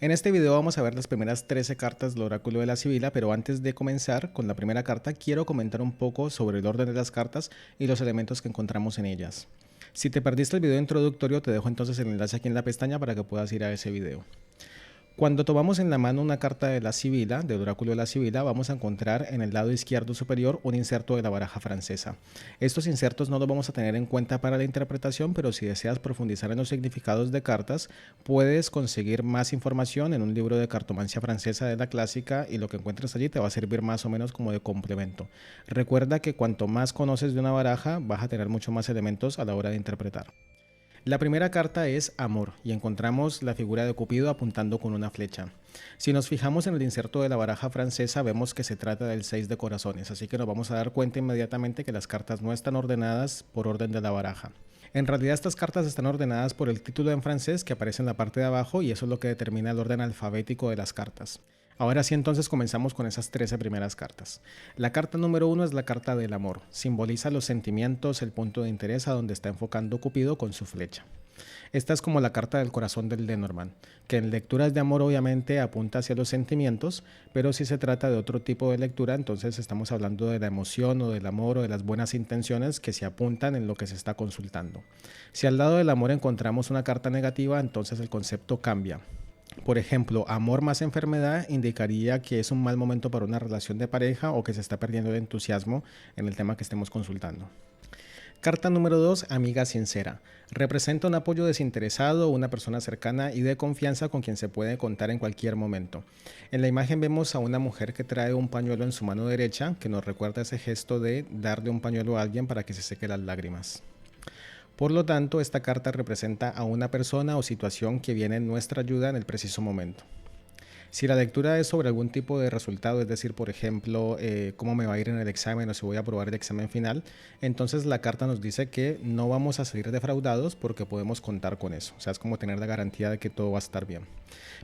En este video vamos a ver las primeras 13 cartas del oráculo de la Sibila, pero antes de comenzar con la primera carta quiero comentar un poco sobre el orden de las cartas y los elementos que encontramos en ellas. Si te perdiste el video introductorio, te dejo entonces el enlace aquí en la pestaña para que puedas ir a ese video. Cuando tomamos en la mano una carta de la Sibila, del oráculo de la Sibila, vamos a encontrar en el lado izquierdo superior un inserto de la baraja francesa. Estos insertos no los vamos a tener en cuenta para la interpretación, pero si deseas profundizar en los significados de cartas, puedes conseguir más información en un libro de cartomancia francesa de la clásica y lo que encuentres allí te va a servir más o menos como de complemento. Recuerda que cuanto más conoces de una baraja, vas a tener mucho más elementos a la hora de interpretar. La primera carta es Amor y encontramos la figura de Cupido apuntando con una flecha. Si nos fijamos en el inserto de la baraja francesa vemos que se trata del 6 de corazones, así que nos vamos a dar cuenta inmediatamente que las cartas no están ordenadas por orden de la baraja. En realidad estas cartas están ordenadas por el título en francés que aparece en la parte de abajo y eso es lo que determina el orden alfabético de las cartas. Ahora sí, entonces comenzamos con esas 13 primeras cartas. La carta número 1 es la carta del amor. Simboliza los sentimientos, el punto de interés a donde está enfocando Cupido con su flecha. Esta es como la carta del corazón del Lenormand, que en lecturas de amor obviamente apunta hacia los sentimientos, pero si se trata de otro tipo de lectura, entonces estamos hablando de la emoción o del amor o de las buenas intenciones que se apuntan en lo que se está consultando. Si al lado del amor encontramos una carta negativa, entonces el concepto cambia. Por ejemplo, amor más enfermedad indicaría que es un mal momento para una relación de pareja o que se está perdiendo el entusiasmo en el tema que estemos consultando. Carta número 2, amiga sincera. Representa un apoyo desinteresado, una persona cercana y de confianza con quien se puede contar en cualquier momento. En la imagen vemos a una mujer que trae un pañuelo en su mano derecha, que nos recuerda ese gesto de darle un pañuelo a alguien para que se seque las lágrimas. Por lo tanto, esta carta representa a una persona o situación que viene en nuestra ayuda en el preciso momento. Si la lectura es sobre algún tipo de resultado, es decir, por ejemplo, cómo me va a ir en el examen o si voy a aprobar el examen final, entonces la carta nos dice que no vamos a salir defraudados porque podemos contar con eso. O sea, es como tener la garantía de que todo va a estar bien.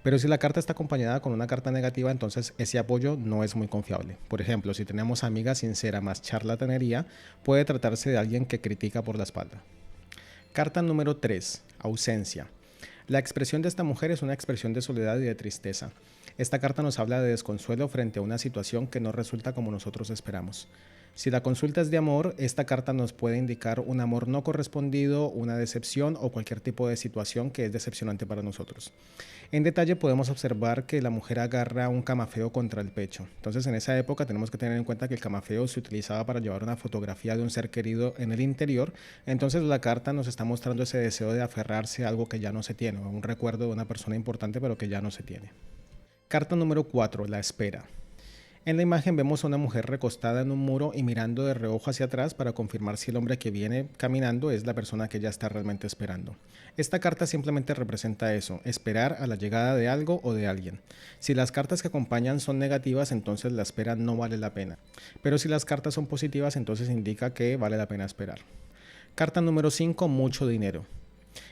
Pero si la carta está acompañada con una carta negativa, entonces ese apoyo no es muy confiable. Por ejemplo, si tenemos amiga sincera más charlatanería, puede tratarse de alguien que critica por la espalda. Carta número 3, ausencia. La expresión de esta mujer es una expresión de soledad y de tristeza. Esta carta nos habla de desconsuelo frente a una situación que no resulta como nosotros esperamos. Si la consulta es de amor, esta carta nos puede indicar un amor no correspondido, una decepción o cualquier tipo de situación que es decepcionante para nosotros. En detalle podemos observar que la mujer agarra un camafeo contra el pecho. Entonces en esa época tenemos que tener en cuenta que el camafeo se utilizaba para llevar una fotografía de un ser querido en el interior. Entonces la carta nos está mostrando ese deseo de aferrarse a algo que ya no se tiene, un recuerdo de una persona importante pero que ya no se tiene. Carta número 4, la espera. En la imagen vemos a una mujer recostada en un muro y mirando de reojo hacia atrás para confirmar si el hombre que viene caminando es la persona que ella está realmente esperando. Esta carta simplemente representa eso, esperar a la llegada de algo o de alguien. Si las cartas que acompañan son negativas, entonces la espera no vale la pena. Pero si las cartas son positivas, entonces indica que vale la pena esperar. Carta número 5, mucho dinero.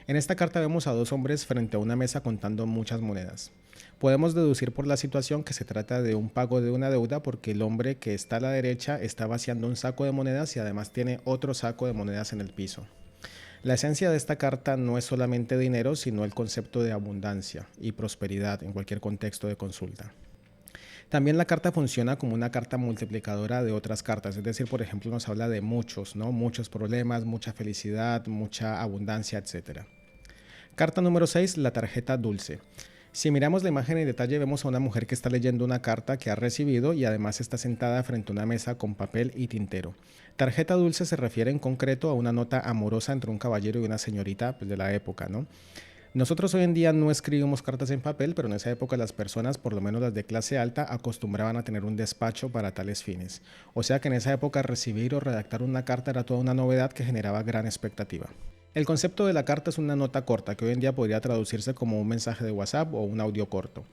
En esta carta vemos a dos hombres frente a una mesa contando muchas monedas. Podemos deducir por la situación que se trata de un pago de una deuda porque el hombre que está a la derecha está vaciando un saco de monedas y además tiene otro saco de monedas en el piso. La esencia de esta carta no es solamente dinero, sino el concepto de abundancia y prosperidad en cualquier contexto de consulta. También la carta funciona como una carta multiplicadora de otras cartas, es decir, por ejemplo, nos habla de muchos, ¿no? Muchos problemas, mucha felicidad, mucha abundancia, etc. Carta número 6, la tarjeta dulce. Si miramos la imagen en detalle vemos a una mujer que está leyendo una carta que ha recibido y además está sentada frente a una mesa con papel y tintero. Tarjeta dulce se refiere en concreto a una nota amorosa entre un caballero y una señorita pues, de la época, ¿no? Nosotros hoy en día no escribimos cartas en papel, pero en esa época las personas, por lo menos las de clase alta, acostumbraban a tener un despacho para tales fines. O sea que en esa época recibir o redactar una carta era toda una novedad que generaba gran expectativa. El concepto de la carta es una nota corta que hoy en día podría traducirse como un mensaje de WhatsApp o un audio corto.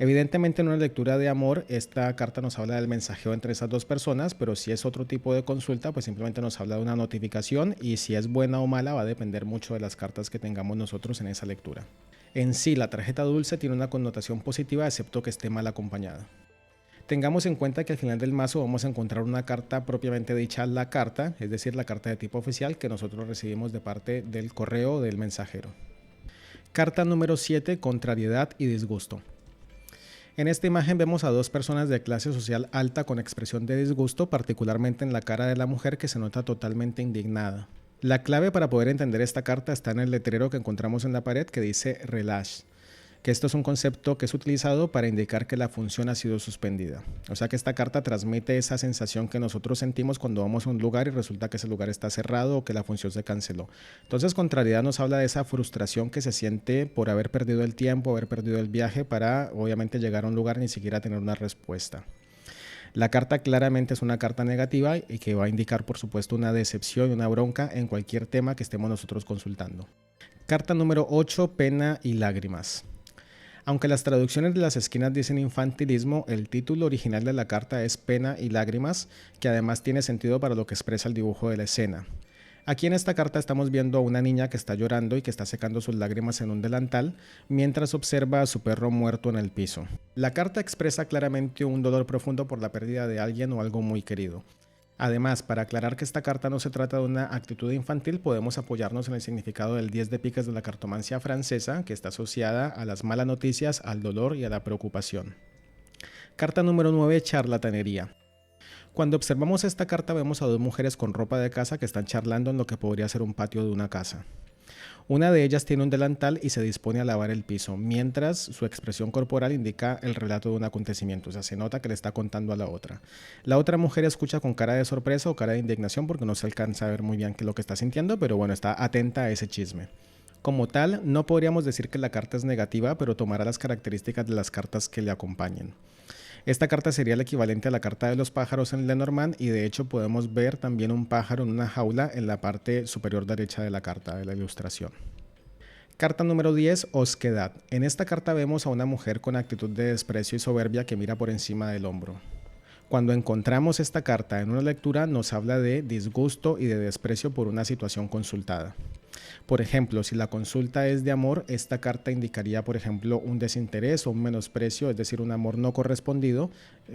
Evidentemente en una lectura de amor esta carta nos habla del mensajeo entre esas dos personas, pero si es otro tipo de consulta pues simplemente nos habla de una notificación y si es buena o mala va a depender mucho de las cartas que tengamos nosotros en esa lectura. En sí la tarjeta dulce tiene una connotación positiva excepto que esté mal acompañada. Tengamos en cuenta que al final del mazo vamos a encontrar una carta propiamente dicha, la carta, es decir, la carta de tipo oficial que nosotros recibimos de parte del correo del mensajero. Carta número 7, contrariedad y disgusto. En esta imagen vemos a dos personas de clase social alta con expresión de disgusto, particularmente en la cara de la mujer que se nota totalmente indignada. La clave para poder entender esta carta está en el letrero que encontramos en la pared que dice relâche, que esto es un concepto que es utilizado para indicar que la función ha sido suspendida. O sea que esta carta transmite esa sensación que nosotros sentimos cuando vamos a un lugar y resulta que ese lugar está cerrado o que la función se canceló. Entonces, contrariedad nos habla de esa frustración que se siente por haber perdido el tiempo, haber perdido el viaje para obviamente llegar a un lugar y ni siquiera tener una respuesta. La carta claramente es una carta negativa y que va a indicar, por supuesto, una decepción y una bronca en cualquier tema que estemos nosotros consultando. Carta número 8, pena y lágrimas. Aunque las traducciones de las esquinas dicen infantilismo, el título original de la carta es Pena y Lágrimas, que además tiene sentido para lo que expresa el dibujo de la escena. Aquí en esta carta estamos viendo a una niña que está llorando y que está secando sus lágrimas en un delantal, mientras observa a su perro muerto en el piso. La carta expresa claramente un dolor profundo por la pérdida de alguien o algo muy querido. Además, para aclarar que esta carta no se trata de una actitud infantil, podemos apoyarnos en el significado del 10 de picas de la cartomancia francesa, que está asociada a las malas noticias, al dolor y a la preocupación. Carta número 9, charlatanería. Cuando observamos esta carta vemos a dos mujeres con ropa de casa que están charlando en lo que podría ser un patio de una casa. Una de ellas tiene un delantal y se dispone a lavar el piso, mientras su expresión corporal indica el relato de un acontecimiento, o sea, se nota que le está contando a la otra. La otra mujer escucha con cara de sorpresa o cara de indignación porque no se alcanza a ver muy bien qué es lo que está sintiendo, pero bueno, está atenta a ese chisme. Como tal, no podríamos decir que la carta es negativa, pero tomará las características de las cartas que le acompañen. Esta carta sería el equivalente a la carta de los pájaros en Lenormand y de hecho podemos ver también un pájaro en una jaula en la parte superior derecha de la carta, de la ilustración. Carta número 10, osquedad. En esta carta vemos a una mujer con actitud de desprecio y soberbia que mira por encima del hombro. Cuando encontramos esta carta en una lectura nos habla de disgusto y de desprecio por una situación consultada. Por ejemplo, si la consulta es de amor, esta carta indicaría, por ejemplo, un desinterés o un menosprecio, es decir, un amor no correspondido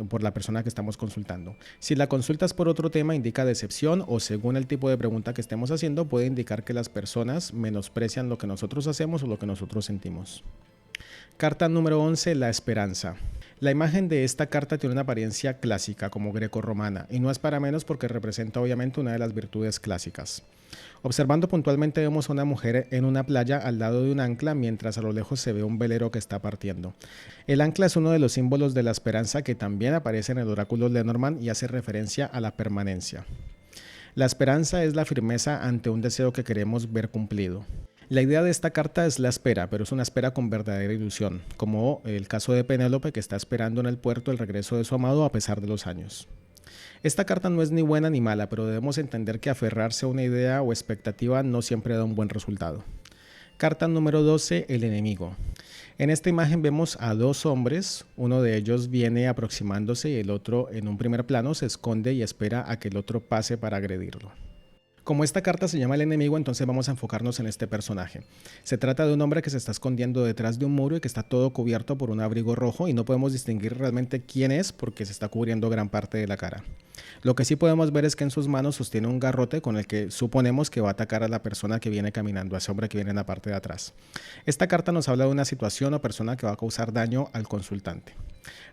por la persona que estamos consultando. Si la consulta es por otro tema, indica decepción o según el tipo de pregunta que estemos haciendo, puede indicar que las personas menosprecian lo que nosotros hacemos o lo que nosotros sentimos. Carta número 11, la esperanza. La imagen de esta carta tiene una apariencia clásica, como grecorromana, y no es para menos porque representa obviamente una de las virtudes clásicas. Observando puntualmente vemos a una mujer en una playa al lado de un ancla mientras a lo lejos se ve un velero que está partiendo. El ancla es uno de los símbolos de la esperanza que también aparece en el oráculo Lenormand y hace referencia a la permanencia. La esperanza es la firmeza ante un deseo que queremos ver cumplido. La idea de esta carta es la espera, pero es una espera con verdadera ilusión, como el caso de Penélope que está esperando en el puerto el regreso de su amado a pesar de los años. Esta carta no es ni buena ni mala, pero debemos entender que aferrarse a una idea o expectativa no siempre da un buen resultado. Carta número 12, el enemigo. En esta imagen vemos a dos hombres, uno de ellos viene aproximándose y el otro en un primer plano se esconde y espera a que el otro pase para agredirlo. Como esta carta se llama el enemigo, entonces vamos a enfocarnos en este personaje. Se trata de un hombre que se está escondiendo detrás de un muro y que está todo cubierto por un abrigo rojo y no podemos distinguir realmente quién es porque se está cubriendo gran parte de la cara. Lo que sí podemos ver es que en sus manos sostiene un garrote con el que suponemos que va a atacar a la persona que viene caminando, a ese hombre que viene en la parte de atrás. Esta carta nos habla de una situación o persona que va a causar daño al consultante.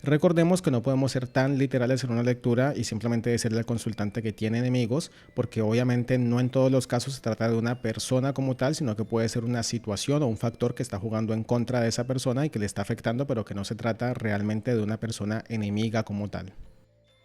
Recordemos que no podemos ser tan literales en una lectura y simplemente decirle al consultante que tiene enemigos, porque obviamente no en todos los casos se trata de una persona como tal, sino que puede ser una situación o un factor que está jugando en contra de esa persona y que le está afectando, pero que no se trata realmente de una persona enemiga como tal.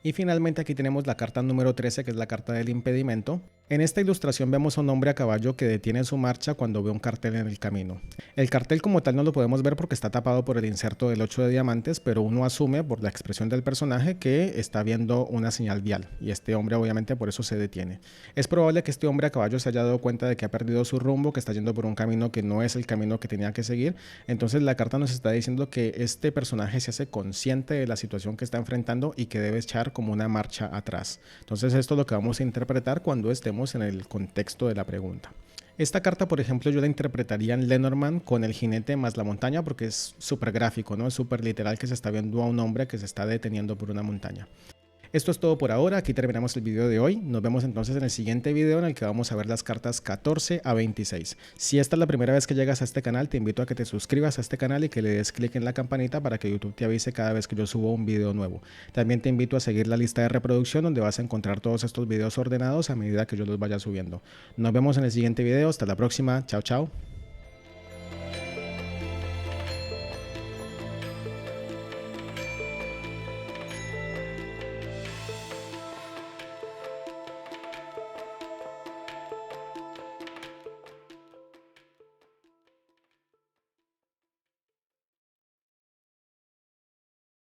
Y finalmente aquí tenemos la carta número 13, que es la carta del impedimento. En esta ilustración vemos a un hombre a caballo que detiene su marcha cuando ve un cartel en el camino. El cartel como tal no lo podemos ver porque está tapado por el inserto del 8 de diamantes, pero uno asume por la expresión del personaje que está viendo una señal vial y este hombre obviamente por eso se detiene. Es probable que este hombre a caballo se haya dado cuenta de que ha perdido su rumbo, que está yendo por un camino que no es el camino que tenía que seguir. Entonces la carta nos está diciendo que este personaje se hace consciente de la situación que está enfrentando y que debe echar como una marcha atrás. Entonces esto es lo que vamos a interpretar cuando estemos en el contexto de la pregunta. Esta carta, por ejemplo, yo la interpretaría en Lenormand con el jinete más la montaña porque es súper gráfico, ¿no? Es súper literal que se está viendo a un hombre que se está deteniendo por una montaña. Esto es todo por ahora, aquí terminamos el video de hoy. Nos vemos entonces en el siguiente video en el que vamos a ver las cartas 14 a 26. Si esta es la primera vez que llegas a este canal, te invito a que te suscribas a este canal y que le des clic en la campanita para que YouTube te avise cada vez que yo subo un video nuevo. También te invito a seguir la lista de reproducción donde vas a encontrar todos estos videos ordenados a medida que yo los vaya subiendo. Nos vemos en el siguiente video, hasta la próxima, chao chao.